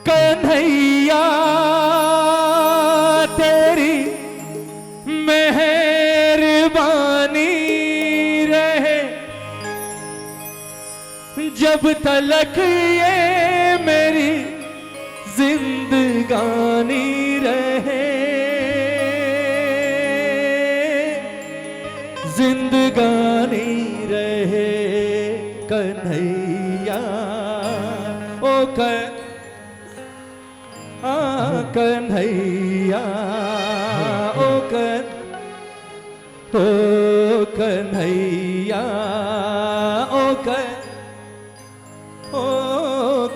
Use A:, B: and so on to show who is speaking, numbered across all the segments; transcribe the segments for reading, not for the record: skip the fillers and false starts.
A: कन्हैया तेरी मेहरबानी रहे, जब तलक ये मेरी जिंदगानी रहे, जिंदगानी रहे कन्हैया। ओ कन्हैया, ओ कन्हैया, ओ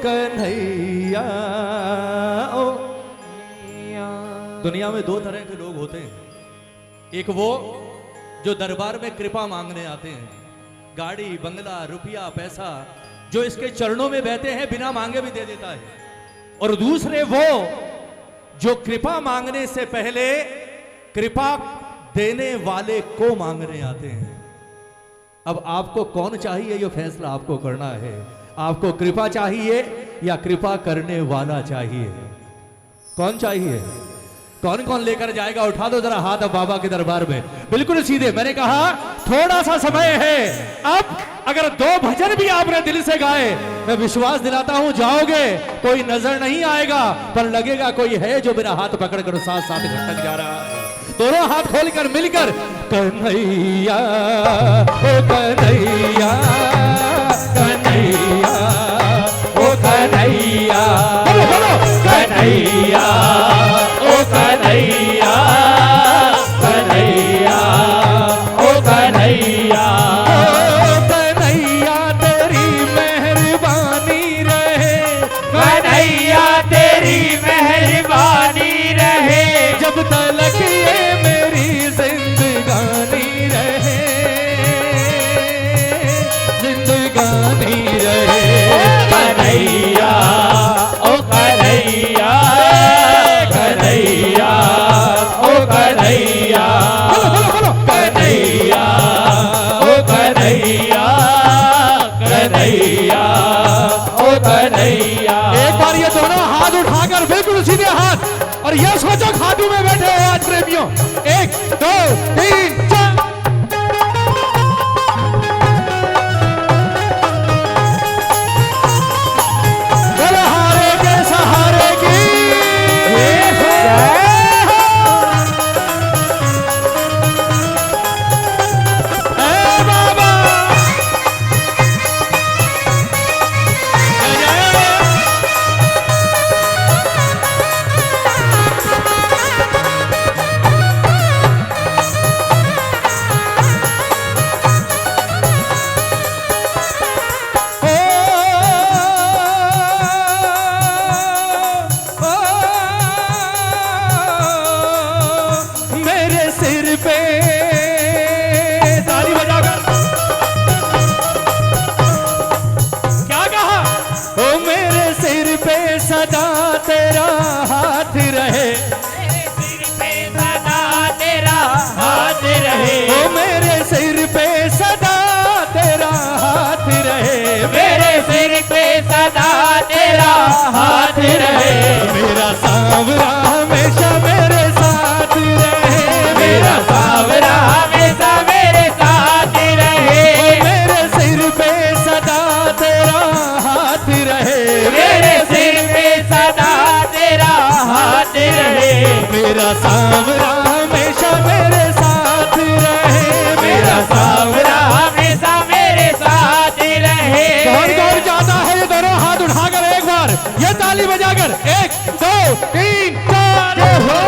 A: कन्हैया, ओ। दुनिया में दो तरह के लोग होते हैं, एक वो जो दरबार में कृपा मांगने आते हैं, गाड़ी बंगला रुपया पैसा जो इसके चरणों में बहते हैं बिना मांगे भी दे देता है, और दूसरे वो जो कृपा मांगने से पहले कृपा देने वाले को मांगने आते हैं। अब आपको कौन चाहिए, ये फैसला आपको करना है। आपको कृपा चाहिए या कृपा करने वाला चाहिए? कौन चाहिए? कौन कौन लेकर जाएगा? उठा दो जरा हाथ अब बाबा के दरबार में, बिल्कुल सीधे। मैंने कहा थोड़ा सा समय है, अब अगर दो भजन भी आपने दिल से गाए, मैं विश्वास दिलाता हूं जाओगे, कोई नजर नहीं आएगा, पर लगेगा कोई है जो मेरा हाथ पकड़कर साथ साथ घटक जा रहा है। दोनों हाथ खोलकर मिलकर कन्हैया, ओ कन्हैया, कन्हैया, ओ कन्हैया, बोलो बोलो कन्हैया, ओ कन्हैया, कन्हैया, ओ कन्हैया, ओ कन्हैया तेरी मेहरबानी रहे,
B: कन्हैया तेरी मेहरबानी रहे,
A: जब तलक ये मेरी जिंदगानी रहे, जिंदगानी रहे
B: कन्हैया, ओ कन्हैया, कन्हैया, ओ कन्हैया, कन्हैया, ओ कन्हैया, कन्हैया, ओ कन्हैया।
A: एक बार ये दोनों हाथ उठाकर बिल्कुल सीधे हाथ, और ये सोचो खाटू में बैठे हो आज प्रेमियों, 1 2 3 4। बलहारे के सहारे की बाबा, मेरे सिर पे ताली बजाकर क्या कहा? ओ मेरे सिर पे सदा तेरा हाथ रहे,
B: मेरे सिर पे सदा तेरा हाथ रहे,
A: ओ मेरे सिर पे सदा तेरा हाथ रहे,
B: मेरे सिर पे सदा तेरा हाथ रहे,
A: मेरा सांवरा हमेशा मेरे साथ रहे,
B: मेरा सांवरा हमेशा मेरे साथ रहे,
A: ओ मेरे सिर पे सदा तेरा हाथ रहे,
B: मेरे सिर पे सदा तेरा हाथ रहे,
A: मेरा सांवरा हमेशा मेरे साथ रहे,
B: मेरा सांवरा हमेशा मेरे साथ रहे।
A: कौन कौन चाहता है ये दोनों हाथ उठाकर एक बार ये ताली बजाकर 1 2 3 4
B: जय हो,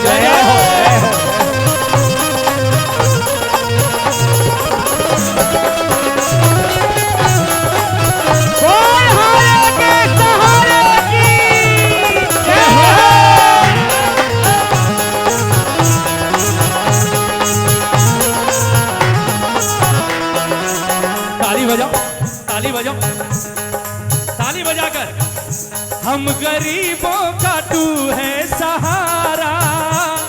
B: जय हो। बोल हारे के सहारे की जय हो।
A: ताली बजाओ, ताली बजाओ, ताली बजाकर। हम गरीबों का तू है सहारा,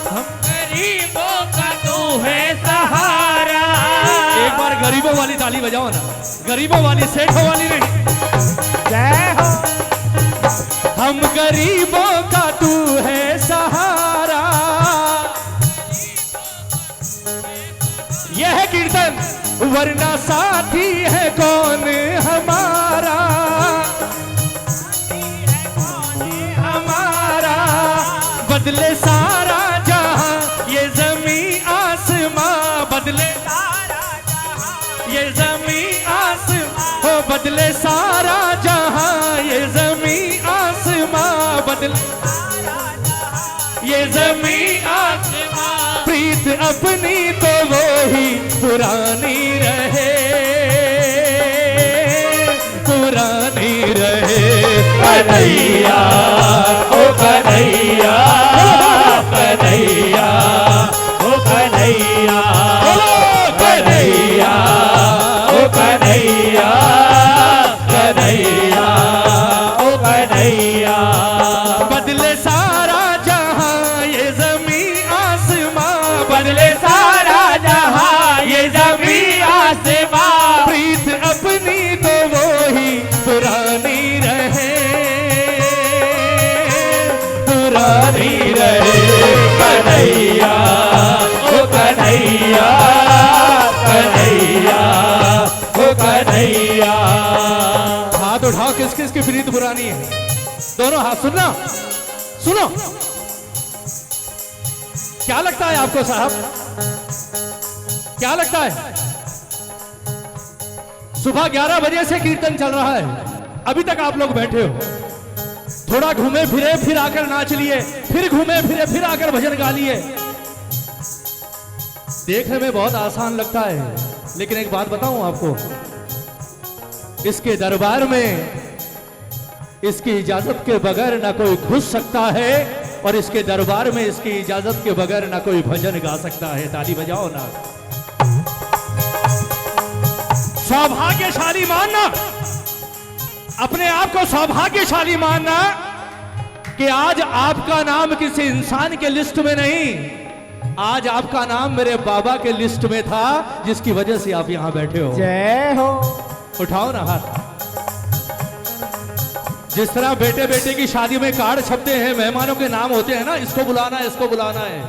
A: हम
B: गरीबों का तू है सहारा।
A: एक बार गरीबों वाली ताली बजाओ ना, गरीबों वाली, सेठों वाली नहीं।
B: जय हो।
A: हम गरीबों का तू है सहारा। यह है कीर्तन, वरना साथी है कौन हमारा। हमारा बदले सारा जहां, ये जमी आसमां बदले सारा जहां, ये जमी आसमां हो बदले सारा जहां, ये जमी आसमां बदले ये जमी आसमां। प्रीत अपनी तो वो ही पुरानी रहे, पुरानी रहे।
B: कन्हैया ओ कन्हैया, कन्हैया ओ कन्हैया, कन्हैया ओ कन्हैया, कन्हैया ओ कन्हैया।
A: बदले सारा जहां ये जमी आसमां,
B: बदले सारा जहां ये जमी आसमां।
A: प्रीत अपनी तो वो ही पुरानी रहे, पुरानी रहे।
B: कन्हैया ओ कन्हैया, कन्हैया ओ कन्हैया।
A: हाथ उठाओ, किस किस की प्रीत पुरानी है? दोनों हाथ। सुनना, सुनो, क्या लगता है आपको साहब, क्या लगता है? सुबह 11 बजे से कीर्तन चल रहा है, अभी तक आप लोग बैठे हो। थोड़ा घूमे फिरे, फिर आकर नाच लिए, फिर घूमे फिरे, फिर आकर भजन गा लिए। देखने में बहुत आसान लगता है, लेकिन एक बात बताऊं आपको, इसके दरबार में इसकी इजाजत के बगैर ना कोई घुस सकता है, और इसके दरबार में इसकी इजाजत के बगैर ना कोई भजन गा सकता है। ताली बजाओ ना। सौभाग्यशाली मानना, अपने आप को सौभाग्यशाली मानना कि आज आपका नाम किसी इंसान के लिस्ट में नहीं, आज आपका नाम मेरे बाबा के लिस्ट में था, जिसकी वजह से आप यहां बैठे हो।
B: जय हो।
A: उठाओ ना हाथ। जिस तरह बेटे बेटे की शादी में कार्ड छपते हैं, मेहमानों के नाम होते हैं ना, इसको बुलाना है, इसको बुलाना है।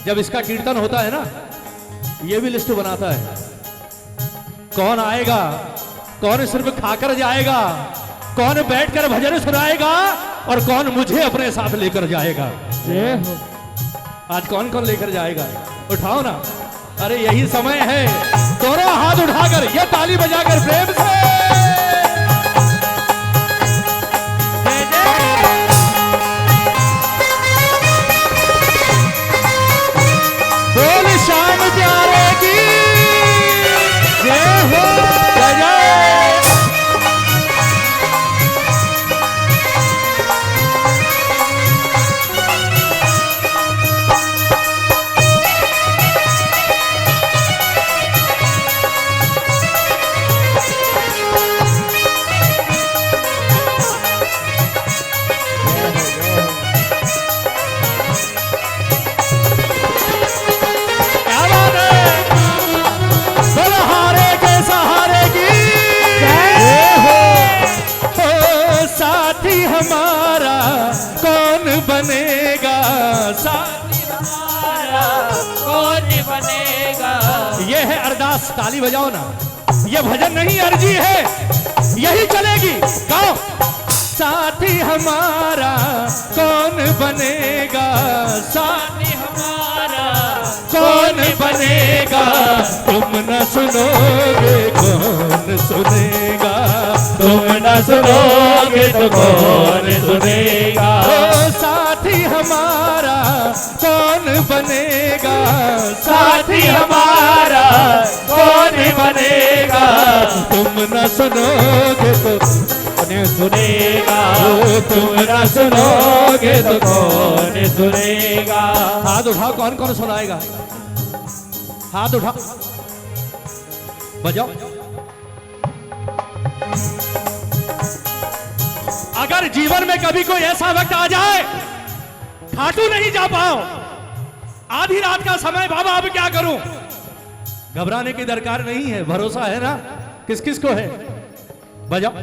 A: जब इसका कीर्तन होता है ना, ये भी लिस्ट बनाता है, कौन आएगा, कौन सिर्फ खाकर जाएगा, कौन बैठकर भजन सुनाएगा, और कौन मुझे अपने साथ लेकर जाएगा।
B: जय हो।
A: आज कौन कौन लेकर जाएगा? उठाओ ना। अरे यही समय है, दोनों हाथ उठाकर, ये ताली बजाकर प्रेम से बोल शाम प्यारे की जय हो। जय जय। हमारा कौन बनेगा, साथी हमारा
B: कौन बनेगा।
A: ये है अरदास। ताली बजाओ ना। ये भजन नहीं, अर्जी है, यही चलेगी। गाओ। साथी हमारा कौन बनेगा, साथी हमारा कौन बनेगा। तुम न सुनोगे कौन सुनेगा,
B: तुम न सुनोगे तो कौन सुनेगा।
A: ओ साथी हमारा कौन बनेगा,
B: साथी हमारा कौन बनेगा।
A: तुम न सुनोगे तो
B: कौन सुनेगा। तुम न सुनोगे तो कौन सुनेगा।
A: हाथ उठाओ, कौन कौन सुनाएगा? हाथ उठाओ, बजाओ। अगर जीवन में कभी कोई ऐसा वक्त आ जाए, खाटू नहीं जा पाओ, आधी रात का समय, बाबा अब क्या करूं, घबराने की दरकार नहीं है, भरोसा है ना। किस किस को है? बजाओ।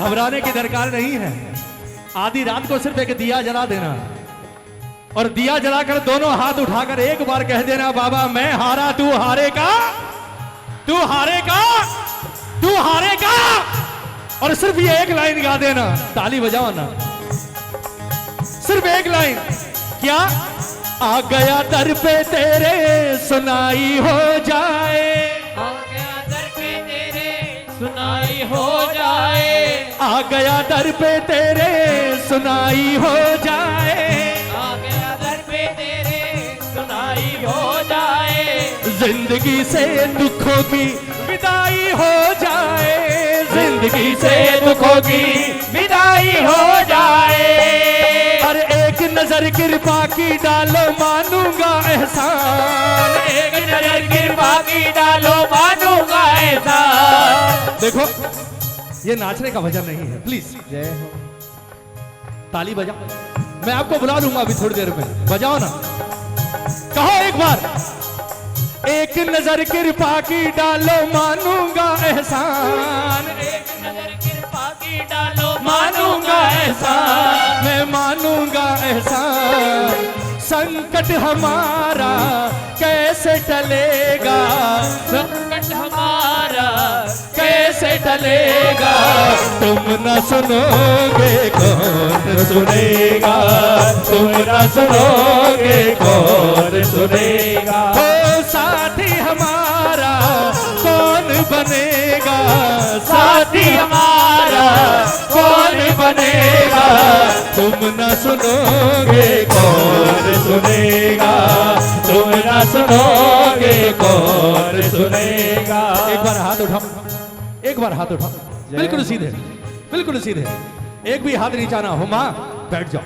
A: घबराने की दरकार नहीं है। आधी रात को सिर्फ एक दिया जला देना और दिया जलाकर दोनों हाथ उठाकर एक बार कह देना, बाबा मैं हारा तू हारेगा, तू हारेगा, तू हारेगा। और सिर्फ ये एक लाइन गा देना, ताली बजाओ ना, सिर्फ एक लाइन। क्या? आ गया दर पे तेरे सुनाई हो जाए,
B: आ गया दर पे तेरे सुनाई हो जाए,
A: आ गया दर पे तेरे सुनाई हो जाए,
B: आ गया दर पे तेरे सुनाई हो जाए,
A: जिंदगी से दुखों की विदाई हो जाए, जिंदगी से
B: दुखों की विदाई हो जाए।
A: और एक नजर कृपा की डालो मानूंगा एहसान,
B: एक नजर कृपा की डालो मानूंगा ऐसा।
A: देखो ये नाचने का भजन नहीं है, प्लीज
B: जय हो।
A: ताली बजाओ, मैं आपको बुला लूंगा अभी थोड़ी देर में, बजाओ ना, कहो एक बार। एक नजर कृपा की डालो मानूंगा एहसान,
B: एक नजर कृपा की डालो मानूंगा एहसान,
A: मैं मानूंगा एहसान। संकट हमारा कैसे टलेगा,
B: संकट हमारा
A: कैसे टलेगा, तुम न सुनोगे कौन सुनेगा, तुम न सुनोगे कौन सुनेगा। ओ साथी हमारा कौन बनेगा,
B: साथी हमारा
A: कौन बनेगा, तुम न सुनोगे कौन सुनेगा, तुम न सुनोगे कौन सुनेगा। एक बार हाथ उठाओ, एक बार हाथ उठाओ, बिल्कुल सीधे, बिल्कुल सीधे, एक भी हाथ नीचा ना हो। मां बैठ जाओ,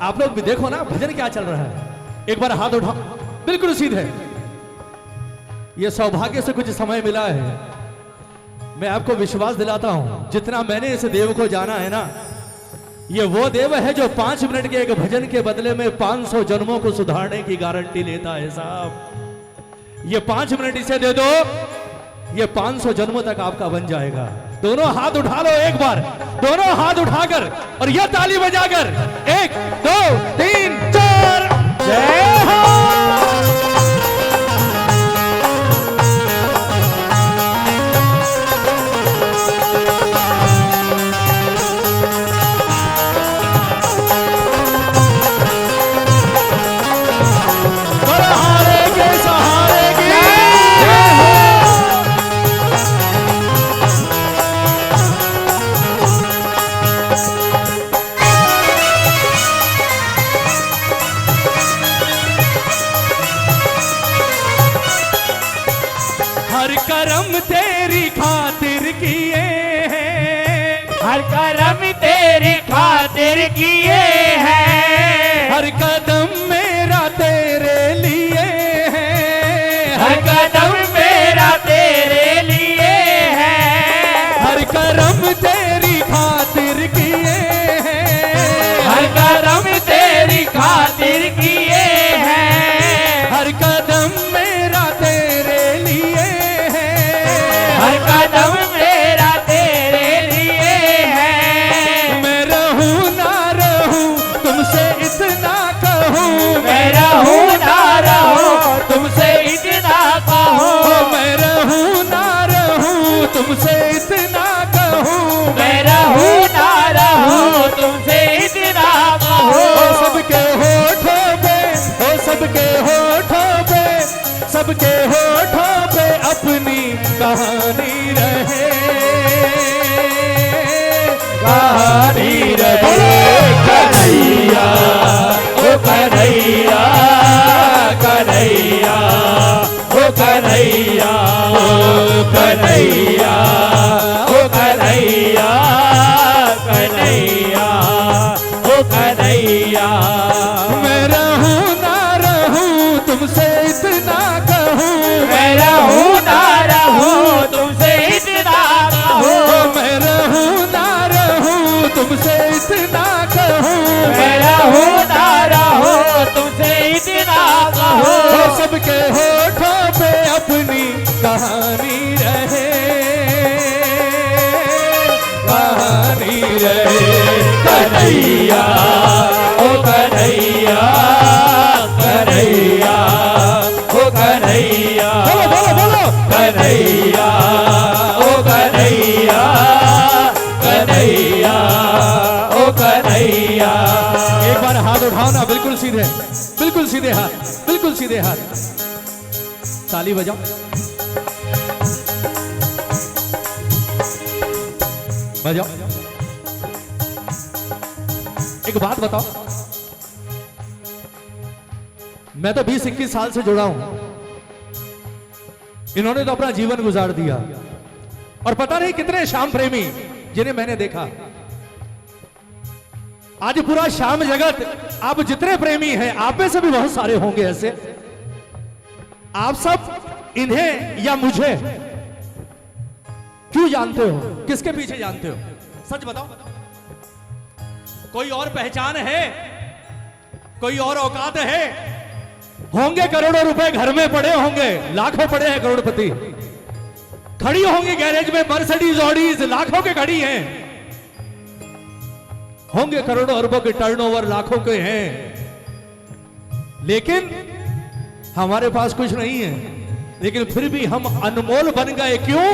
A: आप लोग भी देखो ना भजन क्या चल रहा है। एक बार हाथ उठाओ, बिल्कुल सीधे। ये सौभाग्य से कुछ समय मिला है, मैं आपको विश्वास दिलाता हूं, जितना मैंने इस देव को जाना है ना, ये वो देव है जो 5 मिनट के एक भजन के बदले में 500 जन्मों को सुधारने की गारंटी लेता है साहब। ये 5 मिनट इसे दे दो, ये 500 जन्मों तक आपका बन जाएगा। दोनों हाथ उठा लो एक बार, दोनों हाथ उठाकर और यह ताली बजाकर 1 2 3 4 जय हो। हर करम तेरी खातिर किए हैं,
B: हर करम तेरी खातिर किए हैं,
A: हर कदम मेरा तेरे लिए है,
B: हर कदम मेरा तेरे लिए है,
A: हर करम तेरी खातिर किए हैं,
B: हर करम तेरी खातिर किए हैं,
A: हर कदम मेरा तेरे लिए है,
B: हर कदम मेरा तेरे लिए है।
A: मैं रहूं ना रहूं तुमसे इतना कहूं,
B: मैं रहूं ना रहूं तुमसे इतना कहूं,
A: मैं रहूं ना रहूं तुमसे इतना कहूं,
B: मैं रहूं ना रहूं तुमसे इतना कहूं।
A: ओ सबके होठों पे, ओ सबके होठों पे, सबके होठों पे अपनी कहानी रहे, कहानी रहे।
B: कन्हैया ओ कन्हैया, कन्हैया ओ कन्हैया, ओ कन्हैया ओ कन्हैया, कन्हैया ओ कन्हैया।
A: मैं रहूं ना रहूं तुमसे इतना कहूं,
B: मैं रहूं ना रहूं तुमसे इतना कहूं,
A: मैं रहूं ना रहूं तुमसे इतना कहूं,
B: मैं रहूं ना रहूं तुमसे इतना कहूं।
A: ओ सबके होठों पे अपनी कहानी रहे,
B: कन्हैया ओ कन्हैया कन्हैया ओ कन्हैया
A: बोलो बोलो बोलो
B: कन्हैया ओ कन्हैया कन्हैया ओ कन्हैया।
A: एक बार हाथ उठाओ ना, बिल्कुल सीधे, बिल्कुल सीधे हाथ, बिल्कुल सीधे हाथ, ताली बजाओ। बजाओ। एक बात बताओ, मैं तो 20-21 साल से जुड़ा हूं, इन्होंने तो अपना जीवन गुजार दिया, और पता नहीं कितने श्याम प्रेमी जिन्हें मैंने देखा। आज पूरा श्याम जगत, आप जितने प्रेमी हैं, आप में से भी बहुत सारे होंगे ऐसे, आप सब इन्हें या मुझे क्यों जानते हो, किसके पीछे जानते हो? सच बताओ। कोई और पहचान है, कोई और औकात है? होंगे करोड़ों रुपए घर में पड़े होंगे, लाखों पड़े हैं करोड़पति, खड़ी होंगी गैरेज में मर्सिडीज ऑडीज लाखों के खड़ी हैं, होंगे करोड़ों अरबों के टर्नओवर लाखों के हैं, लेकिन हमारे पास कुछ नहीं है, लेकिन फिर भी हम अनमोल बन गए। क्यों?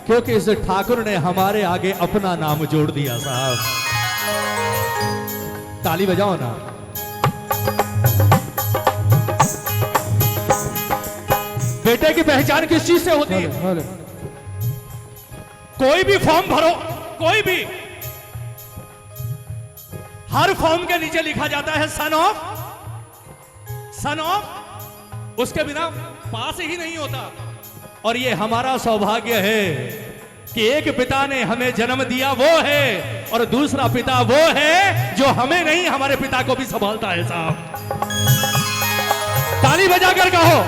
A: क्योंकि इस ठाकुर ने हमारे आगे अपना नाम जोड़ दिया। साहब ताली बजाओ ना। बेटे की पहचान किस चीज से होती है? कोई भी फॉर्म भरो, कोई भी, हर फॉर्म के नीचे लिखा जाता है सन ऑफ, सन ऑफ, उसके बिना पास ही नहीं होता। और ये हमारा सौभाग्य है कि एक पिता ने हमें जन्म दिया वो है, और दूसरा पिता वो है जो हमें नहीं, हमारे पिता को भी संभालता है। साहब ताली बजाकर कहो,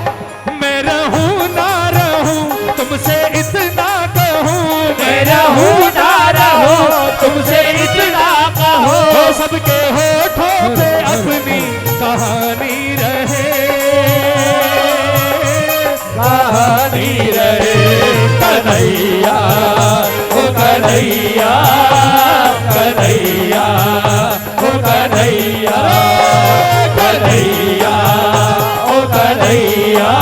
A: मैं रहूं ना रहूं तुमसे इतना कहूं,
B: मैं रहूं ना रहूं तुमसे इतना कहो,
A: सबके होठों पे अपनी कहानी रहे,
B: कहानी रहे। कन्हैया ओ कन्हैया कन्हैया ओ कन्हैया कन्हैया ओ कन्हैया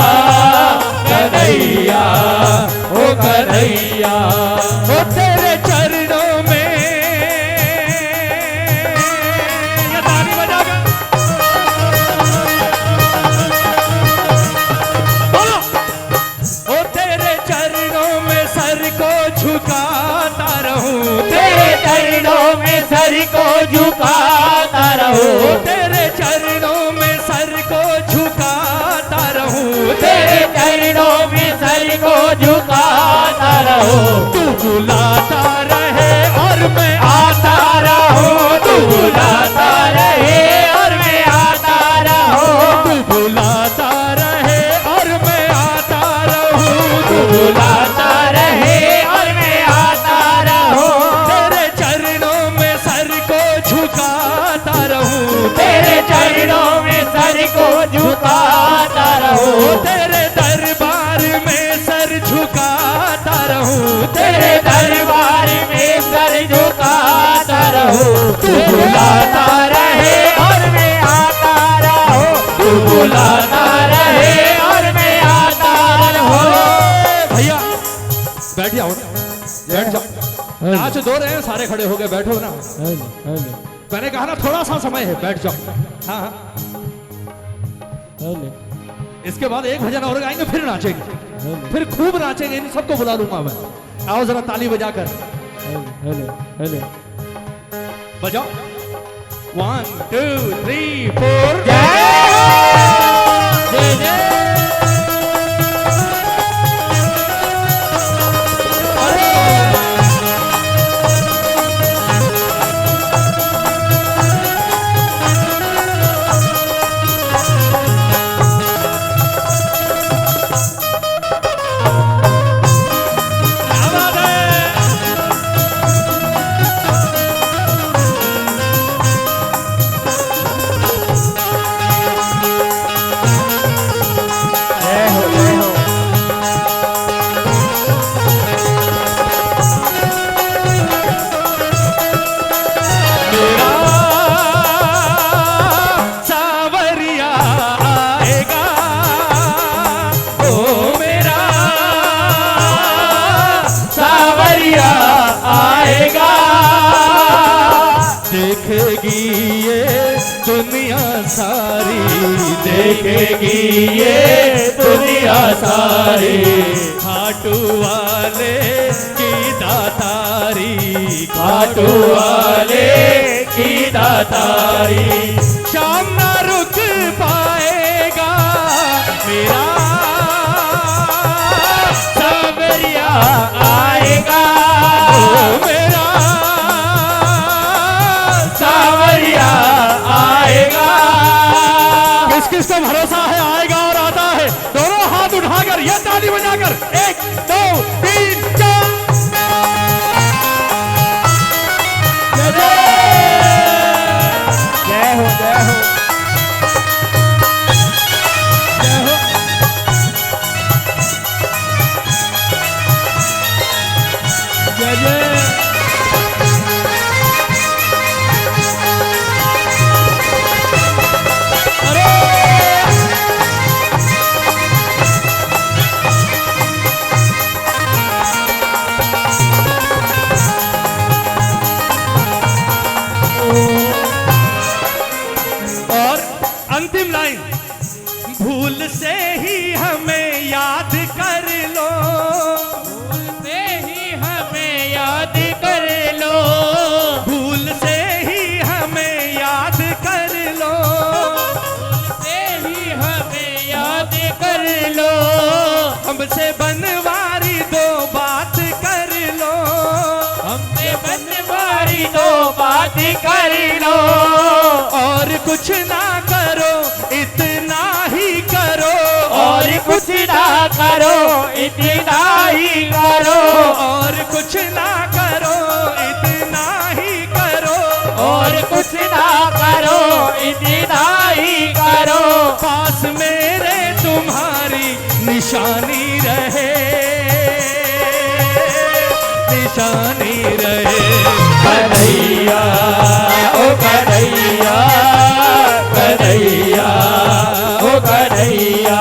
B: कन्हैया ओ कन्हैया।
A: वो तेरे चरणों में, ये ताली बजाकर बोलो, वो तेरे चरणों में सर को झुकाता रहूं,
B: तेरे चरणों में सर को झुकाता रहूं,
A: तेरे चरणों में सर को झुकाता रहूं,
B: तेरे चरणों में सर को झुकाता रहूं।
A: तू बुलाता रहे और मैं
B: आता रहूं, तू बुलाता रहे और मैं आता रहूं,
A: तू बुलाता रहे और मैं आता रहूं,
B: तू बुलाता रहे और मैं आता रहूं।
A: तेरे चरणों में सर को झुकाता रहूं,
B: तेरे चरणों में सर को झुकाता रहूं,
A: तेरे दरबार में सर झुकाता रहूं,
B: तेरे दरबार में सर झुकाता रहूं। तू बुलाता रहे और मैं आता रहूं, तू बुलाता रहे और मैं आता रहूं।
A: भैया बैठ जाओ, बैठ जाओ, नाच दो रहे हैं, सारे खड़े हो गए, बैठो ना। मैंने कहा ना थोड़ा सा समय है, बैठ जाओ। हाँ हाँ, इसके बाद एक भजन और गाएंगे, फिर नाचेंगे, फिर खूब नाचेंगे, इन सबको बुला लूंगा मैं। आओ जरा ताली बजाकर बजाओ। 1 2 3 4
B: जय जय देखेगी ये दुनिया सारी।
A: खाटू वाले की दातारी,
B: खाटू वाले की दातारी।
A: शाम ना रुक पाएगा मेरा
B: सावरिया आएगा,
A: मेरा
B: सावरिया आएगा।
A: किस किस को भरोसा है आएगा और आता है? दोनों हाथ उठाकर ये ताली बजाकर 1 2 3 4।
B: जय हो जय हो
A: जय हो। जय जय। अरे और अंतिम लाइन, भूल से ही हमें याद कर लो,
B: भूल से ही हमें याद कर लो,
A: भूल से ही हमें याद कर लो,
B: भूल से ही हमें याद कर लो।
A: हमसे बनवारी दो बात कर लो,
B: हमसे बनवारी दो बात कर लो।
A: और कुछ ना करो इतना ही करो,
B: और कुछ ना करो इतना ही करो,
A: और कुछ ना करो इतना ही करो,
B: और कुछ ना करो इतना ही करो।
A: पास मेरे तुम्हारी निशानी रहे, निशानी रहे।
B: कन्हैया ओ कन्हैया, कन्हैया ओ कन्हैया,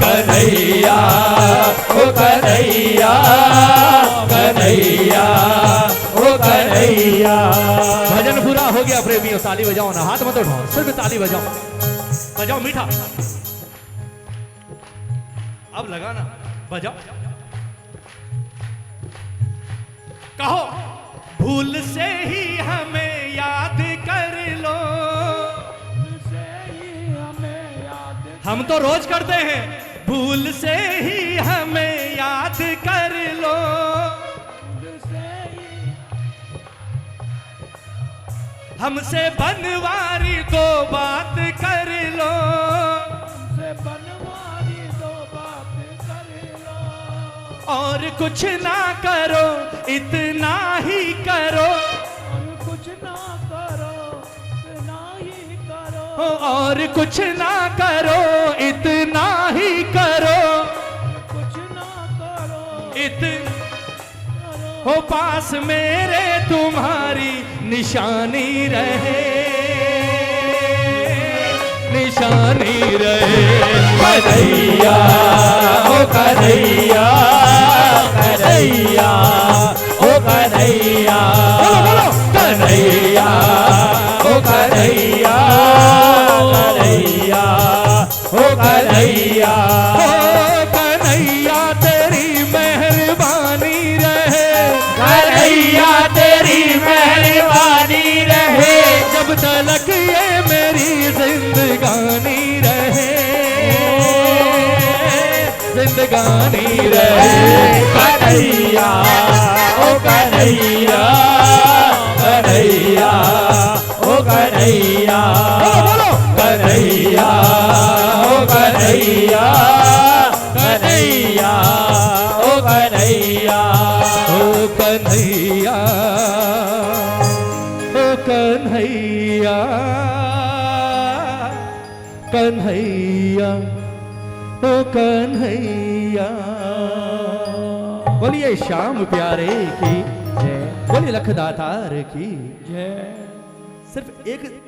B: कन्हैया ओ कन्हैया, कन्हैया ओ कन्हैया।
A: भजन पूरा हो गया प्रेमियों, ताली बजाओ ना, हाथ मत उठाओ, सिर्फ ताली बजाओ, बजाओ मीठा। अब लगाना, बजाओ, कहो भूल से ही हमें याद कर लो। हम तो रोज करते हैं, भूल से ही हमें याद कर लो, हमसे बनवारी दो बात कर लो, और कुछ ना करो इतना ही करो,
B: कुछ ना करो इतना ही करो,
A: और कुछ ना करो इतना ही करो,
B: कुछ ना करो
A: हो पास मेरे तुम्हारी निशानी रहे, निशानी रहे।
B: कन्हैया ओ कन्हैया, कन्हैया ओ कन्हैया,
A: बोलो बोलो
B: कन्हैया ओ कन्हैया, कन्हैया ओ कन्हैया।
A: ओ कन्हैया तेरी मेहरबानी रहे,
B: कन्हैया तेरी मेहरबानी रहे,
A: जब तलक ये मेरी जिंदगानी रहे, जिंदगानी रहे।
B: कन्हैया ओ कन्हैया, कन्हैया ओ कन्हैया,
A: बोलो बोलो
B: कन्हैया ओ कन्हैया, कन्हैया ओ कन्हैया।
A: ओ कन्हैया, ओ कन्हैया, कन्हैया, ओ कन्हैया। बोलिए श्याम प्यारे की जय, बोलिए लखदातार की जय। सिर्फ एक